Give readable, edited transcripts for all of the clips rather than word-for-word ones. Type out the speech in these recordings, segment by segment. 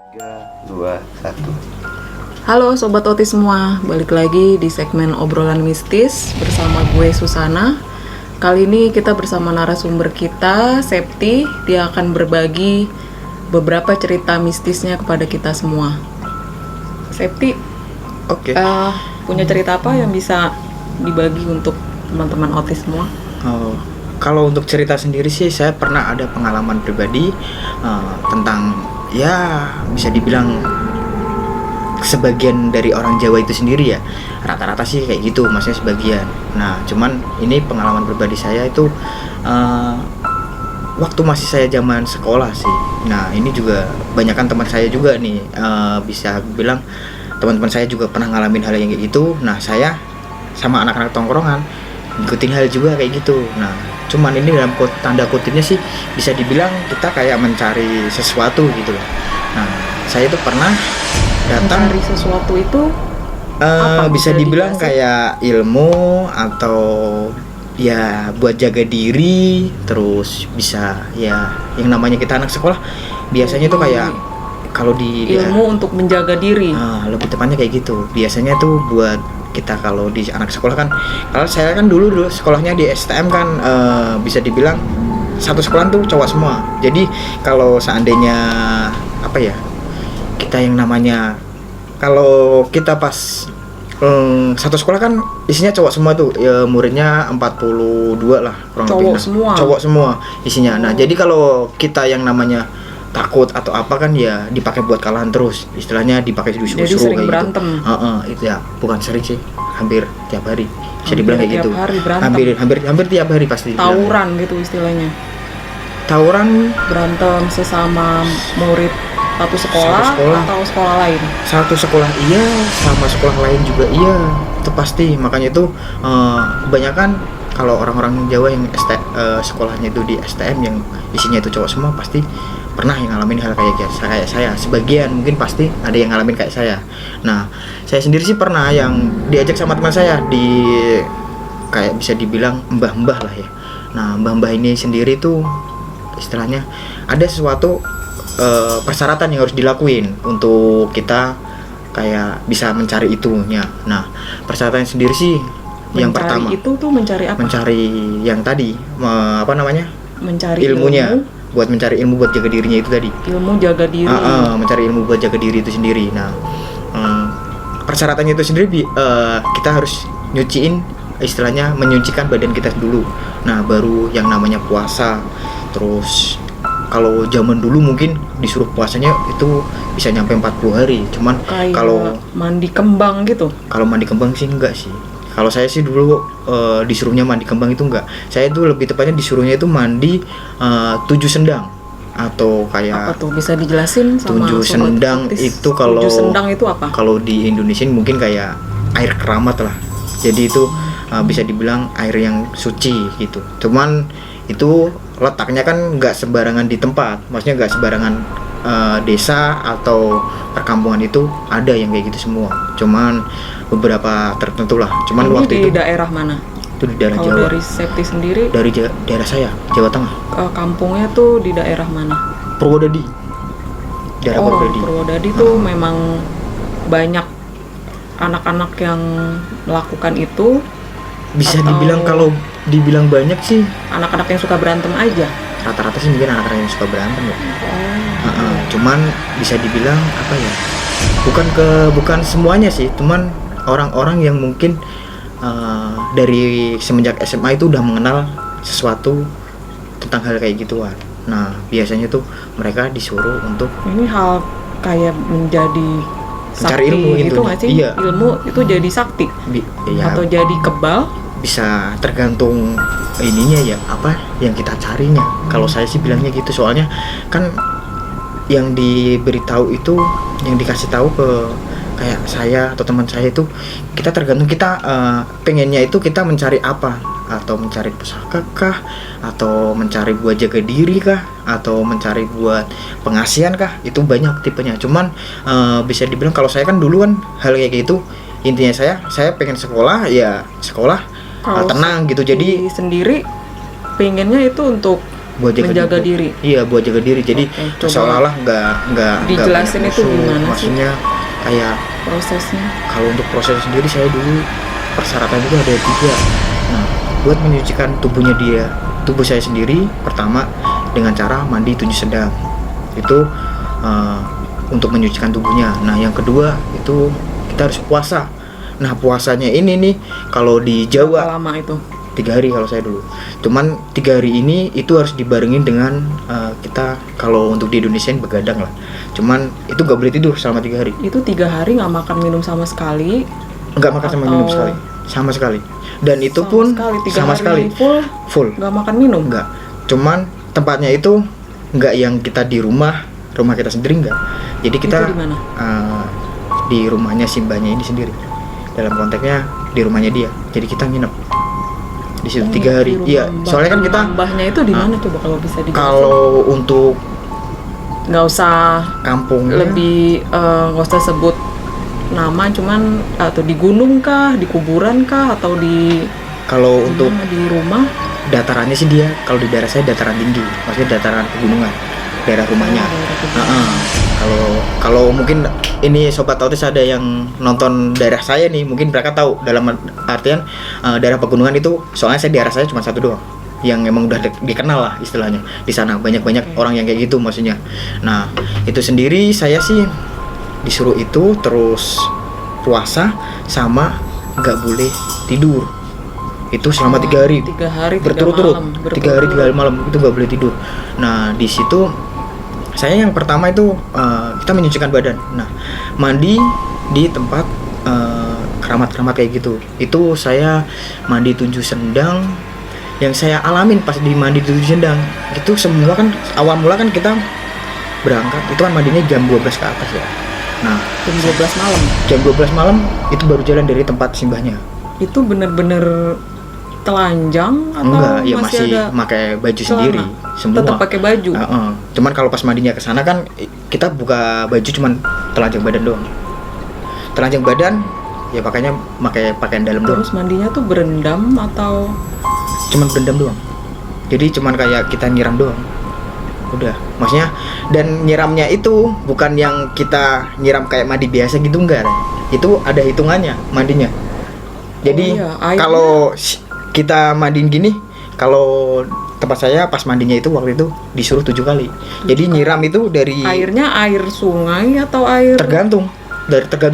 3, 2, 1. Halo Sobat Otis semua, balik lagi di segmen obrolan mistis bersama gue Susana. Kali ini kita bersama narasumber kita, Septi. Dia akan berbagi beberapa cerita mistisnya kepada kita semua. Septi, Oke. punya cerita apa yang bisa dibagi untuk teman-teman Otis semua? Kalau untuk cerita sendiri sih, saya pernah ada pengalaman pribadi tentang, ya bisa dibilang sebagian dari orang Jawa itu sendiri ya. Rata-rata sih kayak gitu, maksudnya sebagian. Nah, cuman ini pengalaman pribadi saya itu waktu masih saya zaman sekolah sih. Nah, ini juga banyakkan teman saya juga nih, bisa bilang teman-teman saya juga pernah ngalamin hal yang kayak gitu. Nah, saya sama anak-anak tongkrongan ngikutin hal juga kayak gitu. Nah, cuman ini dalam tanda kutipnya sih bisa dibilang kita kayak mencari sesuatu gitu loh. Nah, saya itu pernah datang Mencari sesuatu itu apa? bisa dibilang dijelasin? kayak ilmu atau ya buat jaga diri, terus bisa ya yang namanya kita anak sekolah biasanya tuh kayak kalau di ilmu untuk menjaga diri. lebih tepatnya kayak gitu. Biasanya tuh buat kita kalau di anak sekolah kan, kalau saya kan dulu sekolahnya di STM kan, bisa dibilang satu sekolah tuh cowok semua. Jadi kalau seandainya apa ya, kita yang namanya kalau kita pas satu sekolah kan isinya cowok semua tuh, ya muridnya 42 lah kurang Cowok lebih. semua? Cowok semua isinya. Nah, jadi kalau kita yang namanya takut atau apa kan ya dipakai buat kalahan terus, istilahnya dipakai disuruh Jadi sering kayak berantem. gitu. Itu ya bukan sering sih, hampir tiap hari bisa Hampir dibilang kayak tiap gitu. hari berantem. Hampir tiap hari pasti dibilang. Tawuran gitu istilahnya. Tawuran Berantem sesama murid satu sekolah, Satu sekolah. atau sekolah lain. satu sekolah iya, sama sekolah lain juga iya, itu pasti. Makanya itu kebanyakan kalau orang-orang Jawa yang sekolahnya itu di STM yang isinya itu cowok semua pasti pernah yang ngalamin hal kayak saya. Sebagian mungkin pasti ada yang ngalamin kayak saya. Nah, saya sendiri sih pernah yang diajak sama teman saya di kayak bisa dibilang mbah-mbah lah ya. Nah, mbah-mbah ini sendiri tuh istilahnya ada sesuatu persyaratan yang harus dilakuin untuk kita kayak bisa mencari itunya. Nah, persyaratan sendiri sih yang pertama Itu tuh mencari apa? mencari yang tadi apa namanya, Mencari ilmunya, buat mencari ilmu buat jaga dirinya itu tadi. ilmu jaga diri. Mencari ilmu buat jaga diri itu sendiri. Nah, persyaratannya itu sendiri kita harus nyuciin, istilahnya menyucikan badan kita dulu. Nah, baru yang namanya puasa. Terus kalau zaman dulu mungkin disuruh puasanya itu bisa nyampe 40 hari. Cuman Kayak kalau mandi kembang gitu. mandi kembang sih enggak sih. Kalau saya sih dulu disuruhnya mandi kembang itu enggak. Saya itu lebih tepatnya disuruhnya itu mandi 7 sendang atau Apa kayak tuh? Bisa dijelasin sama 7 Sobat sendang Otis? itu kalau 7 sendang itu apa? Kalau di Indonesia mungkin kayak air keramat lah. Jadi itu bisa dibilang air yang suci gitu. Cuman itu letaknya kan nggak sembarangan di tempat, maksudnya nggak sembarangan desa atau perkampungan itu ada yang kayak gitu semua. Cuman beberapa tertentu lah. Cuman Ini waktu di itu daerah mana? itu di daerah Kalau Jawa. dari Septi sendiri, Dari daerah saya, Jawa Tengah, kampungnya tuh di daerah mana? Purwodadi. Daerah Purwodadi. Purwodadi tuh memang banyak anak-anak yang melakukan itu. Bisa Atau- dibilang, kalau dibilang banyak sih Anak-anak yang suka berantem aja. rata-rata sih mungkin anak-anak yang suka berantem ya. Oh. Cuman bisa dibilang apa ya, bukan semuanya sih, cuman orang-orang yang mungkin dari semenjak SMA itu udah mengenal sesuatu tentang hal kayak gituan. Nah, biasanya tuh mereka disuruh untuk Ini hal kayak menjadi mencari sakti ilmu itu intinya. nggak sih? Iya. Ilmu itu jadi sakti ya, atau jadi kebal? bisa tergantung ininya ya, apa yang kita carinya. Kalau saya sih bilangnya gitu, soalnya kan yang diberitahu itu, yang dikasih tahu ke kayak saya atau teman saya itu, kita tergantung kita pengennya itu kita mencari apa, atau mencari pusaka kah, atau mencari buat jaga diri kah, atau mencari buat pengasihan kah, itu banyak tipenya. Cuman bisa dibilang kalau saya kan dulu kan hal kayak gitu, intinya saya pengen sekolah ya sekolah Kalau tenang gitu. Jadi sendiri pengennya itu untuk buat menjaga diri. Iya, buat jaga diri. Jadi Oke, coba seolah-olah nggak dijelasin banyak itu musuh. gimana sih? Maksudnya kayak Prosesnya. kalau untuk proses sendiri saya dulu persyaratan itu ada 3. Nah, buat menyucikan tubuh saya sendiri, pertama dengan cara mandi 7 sedang. Itu untuk menyucikan tubuhnya. Nah, yang kedua itu kita harus puasa. Nah, puasanya ini nih kalau di Jawa Berapa lama itu? 3 hari kalau saya dulu. Cuman 3 hari ini itu harus dibarengin dengan kita kalau untuk di Indonesia begadang lah. Cuman itu gak boleh tidur selama 3 hari. Itu 3 hari nggak makan minum sama sekali. Nggak makan sama minum sekali, sama sekali. Dan itu pun sama sekali full. Nggak makan minum. Nggak. Cuman tempatnya itu nggak yang kita di rumah kita sendiri nggak. Jadi kita Itu di mana? Di rumahnya Simbanya ini sendiri. Dalam konteksnya di rumahnya dia. Jadi kita nginep di situ 3 hari. Iya, soalnya kan kita Mbahnya itu di mana coba kalau bisa dijelasin? kalau untuk Nggak usah kampungnya lebih nggak usah sebut nama, cuman atau di gunung kah, di kuburan kah, atau di kalau untuk mana, di rumah. datarannya sih dia kalau di daerah saya dataran tinggi, maksudnya dataran pegunungan, daerah rumahnya. Kalau mungkin ini sobat autis ada yang nonton daerah saya nih, mungkin mereka tahu dalam artian daerah pegunungan itu, soalnya saya daerah saya cuma satu doang yang emang udah dikenal lah istilahnya di sana, banyak orang yang kayak gitu maksudnya. Nah, itu sendiri saya sih disuruh itu terus puasa sama nggak boleh tidur itu selama 3 hari 3 hari berturut-turut. 3 hari 3 malam itu nggak boleh tidur. Nah, di situ saya yang pertama itu kita menyucikan badan. Nah, mandi di tempat keramat kayak gitu. Itu saya mandi 7 sendang. Yang saya alamin pas di mandi 7 sendang itu semua kan awal mula kan kita berangkat itu kan mandinya jam 12 ke atas ya. Nah, jam 12 malam. Jam 12 malam itu baru jalan dari tempat simbahnya. Itu bener-bener telanjang atau Enggak, ya masih ada pakai baju celana? sendiri semua. Tetap pakai baju. Cuman kalau pas mandinya ke sana kan kita buka baju cuman telanjang badan doang. Telanjang badan ya pakainya pakai pakaian dalam doang. Terus mandinya tuh berendam atau Cuman berendam doang. Jadi cuman kayak kita nyiram doang. Udah, maksudnya dan nyiramnya itu bukan yang kita nyiram kayak mandi biasa gitu, enggak. Itu ada hitungannya mandinya. Jadi kalau kita mandiin gini, kalau tempat saya pas mandinya itu waktu itu disuruh 7 kali. Jadi nyiram itu dari airnya air sungai atau air tergantung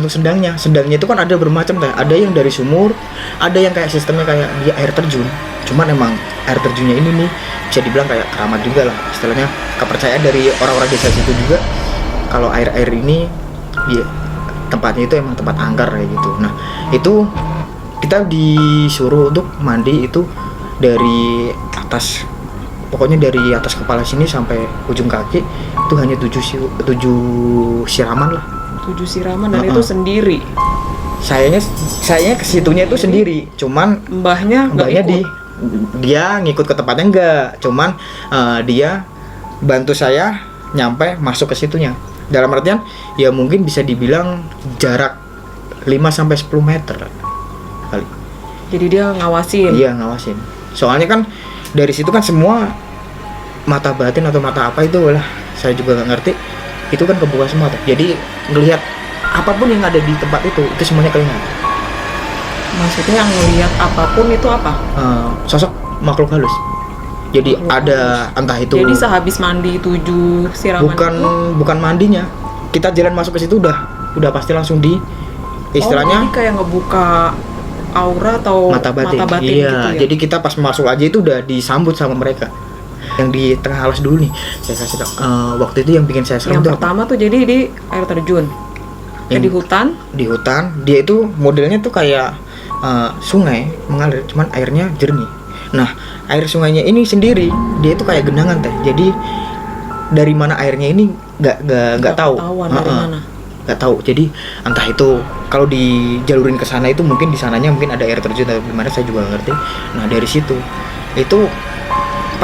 sendangnya. Sendangnya itu kan ada bermacam kan. Ada yang dari sumur, ada yang kayak sistemnya kayak dia air terjun. Cuman emang air terjunnya ini nih bisa dibilang kayak keramat juga lah. Istilahnya kepercayaan dari orang-orang desa situ juga. Kalau air ini ya tempatnya itu emang tempat angker kayak gitu. Nah, itu kita disuruh untuk mandi itu dari atas, pokoknya dari atas kepala sini sampai ujung kaki itu hanya 7 siraman lah. 7 siraman dan itu sendiri. Saya ke situnya itu sendiri, cuman mbahnya dia ngikut ke tempatnya enggak, cuman dia bantu saya nyampe masuk ke situnya. Dalam artian ya mungkin bisa dibilang jarak 5 sampai 10 meter kali. Jadi dia ngawasin. Iya, ngawasin. Soalnya kan dari situ kan semua mata batin atau mata apa itu lah, saya juga nggak ngerti. Itu kan kebuka semua tuh. Jadi ngelihat apapun yang ada di tempat itu semuanya kelihatan. Maksudnya yang ngelihat apapun itu apa? Sosok makhluk halus. Jadi ada entah itu. Jadi sehabis mandi 7 siraman bukan mandinya. Kita jalan masuk ke situ udah pasti langsung di istilahnya jadi kayak ngebuka aura atau mata batin iya, gitu ya. Jadi kita pas masuk aja itu udah disambut sama mereka. Yang di tengah alas dulu nih saya kasih tau, waktu itu yang bikin saya serem yang pertama tuh jadi di air terjun di hutan dia itu modelnya tuh kayak sungai mengalir, cuman airnya jernih. Nah, air sungainya ini sendiri dia itu kayak genangan teh. Jadi dari mana airnya ini nggak tahu. Nggak tahu. Jadi entah itu kalau dijalurin ke sana itu mungkin di sananya mungkin ada air terjun atau gimana, saya juga nggak ngerti. Nah, dari situ itu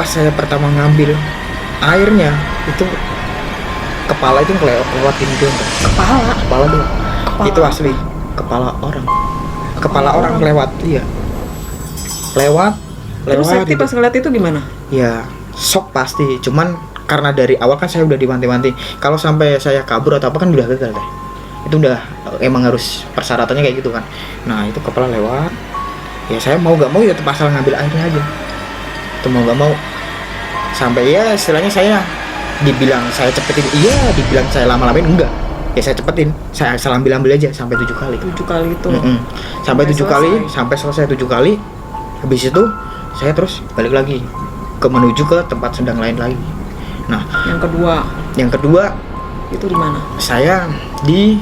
pas saya pertama ngambil airnya itu kepala itu lewatin doang. Kepala doang. Itu asli kepala orang lewat. Iya. Lewat. Terus Septi pas ngeliat itu gimana? Ya, shock pasti, cuman karena dari awal kan saya udah diwanti-wanti kalau sampai saya kabur atau apa kan udah gagal teh. Itu udah emang harus persyaratannya kayak gitu kan. Nah itu kepala lewat, ya saya mau gak mau ya terpaksa ngambil airnya aja, itu mau gak mau. Sampai ya istilahnya saya dibilang saya cepetin iya, dibilang saya lama-lamain enggak, ya saya cepetin, saya asal ambil aja sampai 7 kali. 7 kali itu. Sampai 7 kali, sampai selesai 7 kali. Habis itu saya terus balik lagi ke menuju ke tempat sendang lain lagi. Nah yang kedua itu di mana? saya di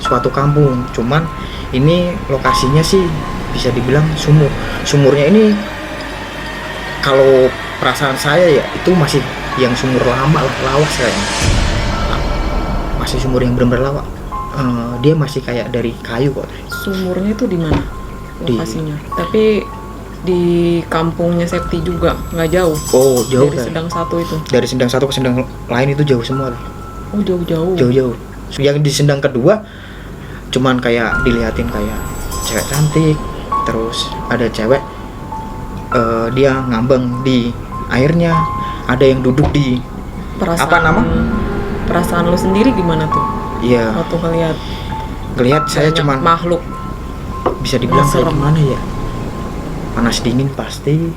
suatu kampung, cuman ini lokasinya sih bisa dibilang sumurnya ini kalau perasaan saya ya itu masih yang sumur lama lah, lawas kayaknya, masih sumur yang benar-benar lawak. Dia masih kayak dari kayu kok. Sumurnya itu di mana lokasinya? Tapi di kampungnya Septi juga nggak jauh. Oh jauh dari Sendang satu itu. Dari Sendang satu ke Sendang lain itu jauh semua lah. Oh jauh-jauh. Jauh-jauh. Yang di Sendang kedua cuman kayak dilihatin kayak cewek cantik, terus ada cewek dia ngambang di airnya, ada yang duduk di perasaan lu sendiri gimana tuh? Iya. Waktu ngelihat saya cuman makhluk bisa dibilang kayak gimana ya, panas dingin pasti,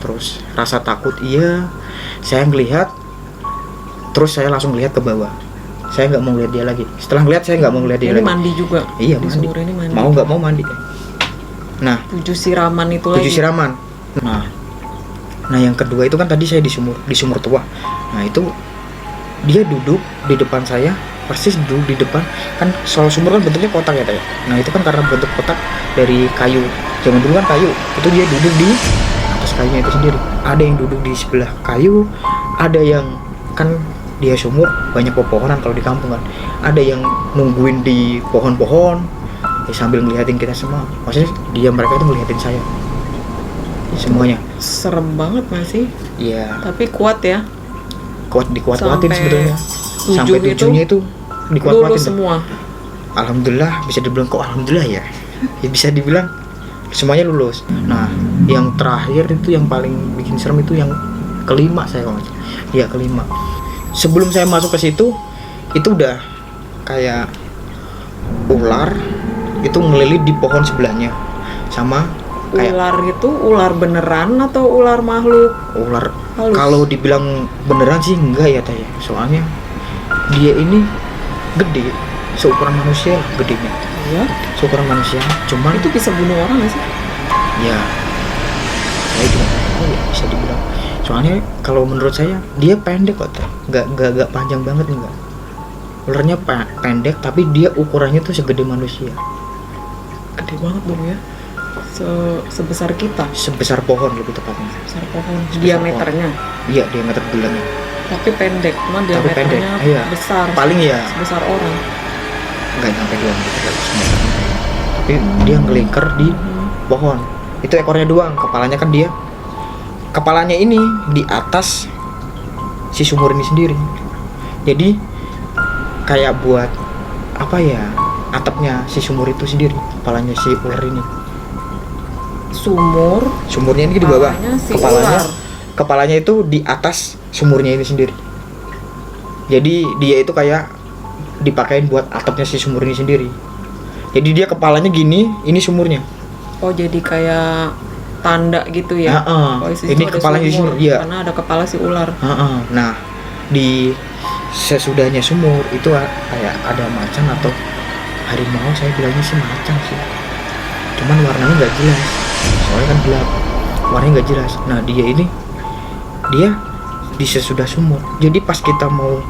terus rasa takut iya. Saya ngelihat, terus saya langsung lihat ke bawah. Saya nggak mau lihat dia lagi. Setelah ngelihat saya nggak mau lihat dia lagi. Mandi juga. Iya di mandi. Ini mandi. Mau nggak mau mandi. Nah 7 siraman itu 7 lagi. siraman. Nah yang kedua itu kan tadi saya di sumur tua. Nah itu dia duduk di depan saya, persis duduk di depan. Kan soal sumur kan bentuknya kotak ya teh. Nah itu kan karena bentuk kotak dari kayu. Zaman dulu kan kayu. Itu dia duduk di atas kayunya itu sendiri. Ada yang duduk di sebelah kayu, ada yang kan dia sumur banyak pepohonan kalau di kampung kan. Ada yang nungguin di pohon-pohon sambil ngeliatin kita semua. Maksudnya mereka itu ngeliatin saya semuanya. Serem banget masih. Iya. Tapi kuat ya. Dikuat-kuatin sebetulnya. Sampai 7-nya itu dikuat-kuatin semua. Alhamdulillah, bisa dibilang kok alhamdulillah ya. Ya bisa dibilang semuanya lulus. Nah, yang terakhir itu yang paling bikin serem itu yang kelima saya kalau. Iya, kelima. Sebelum saya masuk ke situ, itu udah kayak ular itu ngelilit di pohon sebelahnya. Sama kayak ular itu ular beneran atau ular makhluk? Ular halus. Kalau dibilang beneran sih enggak ya teh. Soalnya dia ini gede, seukuran manusia gedenya. Iya. Seukuran manusia. Cuman itu bisa bunuh orang nggak sih? Ya, saya juga nggak tahu ya bisa dibilang. Soalnya kalau menurut saya dia pendek kok teh. Nggak panjang banget enggak. Ularnya pendek tapi dia ukurannya tuh segede manusia. Gede banget dong ya. Sebesar kita. Sebesar pohon lebih tepatnya. Sebesar pohon. Diameternya. Iya, diameter bulannya. Tapi pendek, cuma diameternya iya. Besar. Paling ya sebesar orang. Enggak sampai 2 meter tapi dia ngelingkar di pohon. Itu ekornya doang, kepalanya ini di atas si sumur ini sendiri. Jadi kayak buat apa ya, atapnya si sumur itu sendiri, kepalanya si ular ini. Sumurnya ini di bawah, si kepalanya itu di atas sumurnya ini sendiri. Jadi dia itu kayak dipakein buat atapnya si sumur ini sendiri. Jadi dia kepalanya gini, ini sumurnya. Oh jadi kayak tanda gitu ya? Oh, ini kepalanya di sumur, iya. Karena ada kepala si ular. Nah di sesudahnya sumur itu kayak ada macan atau harimau, saya bilangnya sih macan sih. Cuman warnanya nggak jelas. Soalnya kan gelap, warnanya nggak jelas. Nah dia di sesudah sumur. Jadi pas kita mau,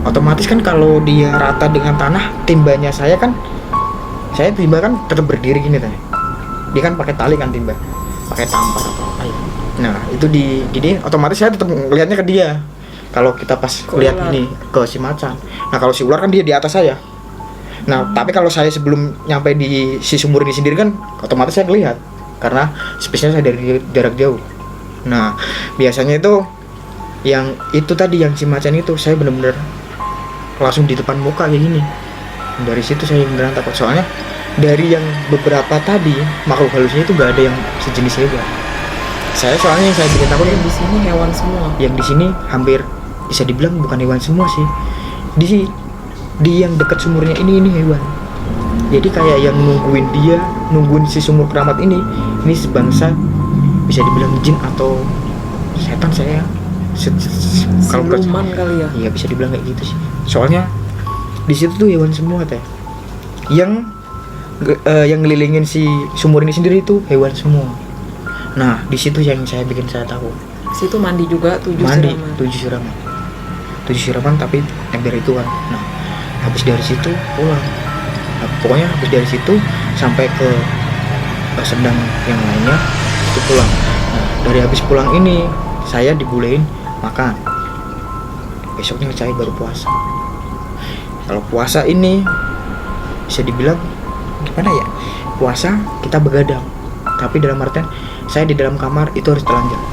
otomatis kan kalau dia rata dengan tanah, timbanya saya timba kan tetap berdiri gini tadi. Dia kan pakai tali kan timba, pakai tampar atau apa ya. Nah itu di otomatis saya tetap ngelihatnya ke dia. Kalau kita pas lihat ini ke si macan. Nah kalau si ular kan dia di atas saya. Nah tapi kalau saya sebelum nyampe di si sumur ini sendiri kan otomatis saya ngelihat. Karena space-nya saya dari jarak jauh. Nah biasanya itu yang itu tadi yang si macan itu saya benar-benar langsung di depan muka kayak gini. Dari situ saya beneran takut. Soalnya dari yang beberapa tadi makhluk halusnya itu nggak ada yang sejenis hebat. Saya soalnya yang saya bikin takut Yang di sini hewan semua. yang di sini hampir bisa dibilang bukan hewan semua sih. Di yang dekat sumurnya ini hewan. Jadi kayak yang nungguin si sumur keramat ini sebangsa bisa dibilang jin atau setan saya. Kalau Siluman kali ya. iya bisa dibilang kayak gitu sih. Soalnya di situ tuh hewan semua teh. Yang ngelilingin si sumur ini sendiri itu hewan semua. Nah di situ yang bikin saya takut. Situ mandi juga 7 Mandi siraman. 7 siraman tapi ember itu kan. Nah habis dari situ pulang. Nah, pokoknya habis dari situ sampai ke sedang yang lainnya itu pulang. Nah dari habis pulang ini saya dibolehin makan. Besoknya saya baru puasa. Kalau puasa ini bisa dibilang gimana ya? Puasa kita begadang, tapi dalam artian saya di dalam kamar itu harus telanjang.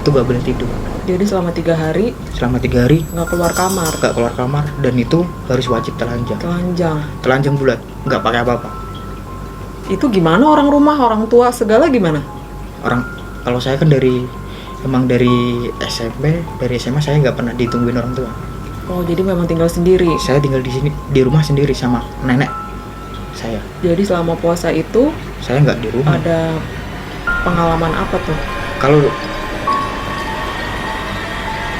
Itu gak boleh tidur. Jadi selama 3 hari nggak keluar kamar. Dan itu harus wajib telanjang. Telanjang bulat, nggak pakai apa-apa. Itu gimana orang rumah, orang tua segala gimana? Kalau saya kan dari SMP, dari SMA saya nggak pernah ditungguin orang tua. Oh jadi memang tinggal sendiri. Saya tinggal di sini di rumah sendiri sama nenek saya. Jadi selama puasa itu Saya nggak di rumah. ada pengalaman apa tuh? Kalau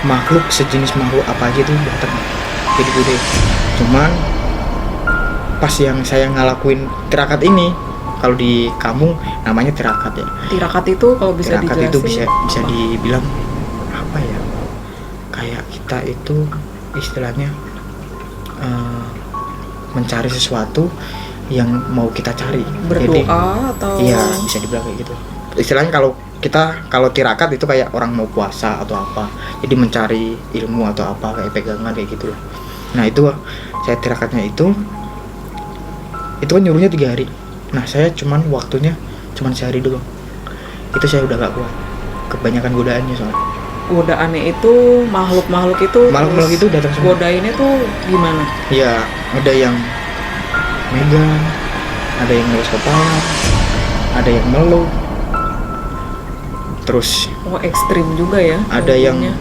makhluk sejenis makhluk apa aja tuh datang jadi gede. Cuman pas yang saya ngelakuin tirakat ini, kalau di kampung namanya tirakat ya. Tirakat itu kalau bisa Tirakat itu dijelasin bisa dibilang apa ya? Kayak kita itu istilahnya mencari sesuatu yang mau kita cari. berdoa atau Iya, bisa dibilang kayak gitu. Istilahnya kalau tirakat itu kayak orang mau puasa atau apa. Jadi mencari ilmu atau apa kayak pegangan kayak gitu lah. Nah, itu saya tirakatnya itu kan nyuruhnya 3 hari. Nah, saya waktunya cuman sehari doang. Itu saya udah gak kuat. Kebanyakan godaannya soalnya. godaannya itu makhluk Itu datang semua. godainnya tuh gimana? Ya, ada yang megang, ada yang ngelus kepala, ada yang meluk. Terus Oh ekstrim juga ya. ada yang mungkinnya.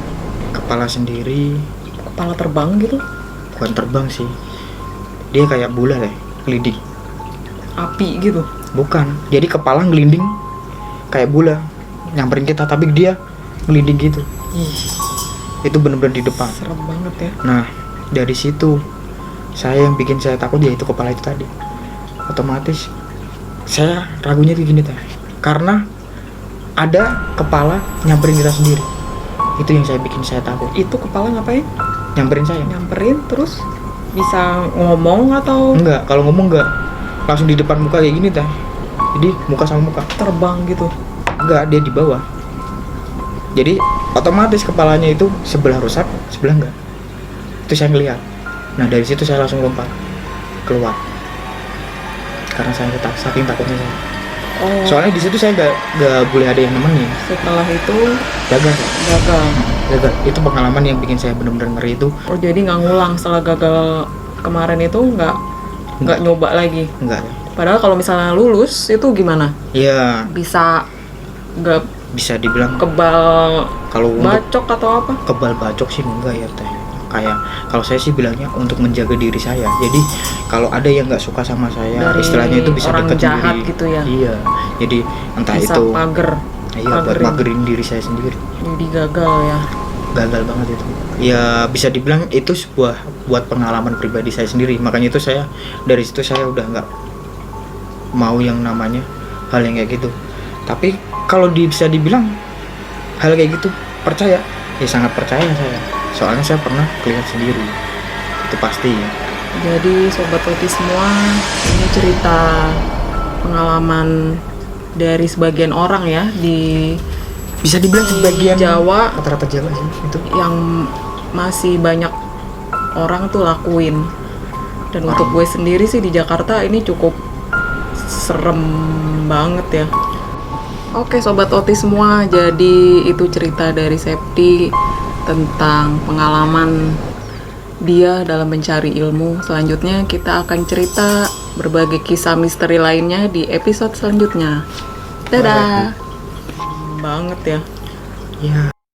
kepala sendiri, Kepala terbang gitu, bukan terbang sih. Dia kayak bola deh, gelinding. api gitu. Bukan, jadi kepala ngelinding kayak bola, nyamperin kita tapi dia ngelinding gitu. Itu bener-bener di depan. Serem banget ya. Nah, dari situ yang bikin saya takut yaitu kepala itu tadi. Otomatis saya ragunya kayak gini teh. Karena ada kepala nyamperin kita sendiri. Itu yang bikin saya takut. Itu kepala ngapain? Nyamperin saya. Nyamperin terus bisa ngomong atau Enggak, kalau ngomong enggak. Langsung di depan muka kayak gini teh. Jadi muka sama muka. terbang gitu? Enggak, dia di bawah. Jadi otomatis kepalanya itu sebelah rusak, sebelah enggak. Itu saya ngeliat. Nah dari situ saya langsung lompat keluar. Karena saya saking takutnya saya. Oh, Soalnya di situ saya nggak boleh ada yang nemenin. setelah itu Gagal. gagal. Itu pengalaman yang bikin saya benar-benar ngeri itu. Oh jadi nggak ngulang setelah gagal kemarin itu nggak nyoba lagi. Enggak. Padahal kalau misalnya lulus itu gimana? Iya, Bisa nggak bisa dibilang kebal kalau untuk bacok atau apa? kebal bacok sih enggak ya teh. Kayak kalau saya sih bilangnya untuk menjaga diri saya. Jadi kalau ada yang nggak suka sama saya, Dari istilahnya itu bisa orang dekat jahat sendiri. gitu ya? Iya. Jadi entah Bisa itu pagar. iya buat pagerin. magerin diri saya sendiri. Jadi gagal ya. Gagal banget itu. Ya bisa dibilang itu buat pengalaman pribadi saya sendiri. Makanya itu dari situ saya udah nggak mau yang namanya hal yang kayak gitu. Tapi kalau bisa dibilang hal kayak gitu percaya, ya sangat percaya saya. Soalnya saya pernah lihat sendiri. Itu pasti ya. Jadi sobat Oti semua, ini cerita pengalaman dari sebagian orang ya di Bisa dibilang sebagian Jawa rata-rata Jawa sih itu. yang masih banyak orang tuh lakuin. Dan untuk gue sendiri sih di Jakarta ini cukup serem banget ya. Oke sobat Oti semua, jadi itu cerita dari Septi tentang pengalaman dia dalam mencari ilmu. Selanjutnya kita akan cerita berbagai kisah misteri lainnya di episode selanjutnya. Dadah. banget ya. Ya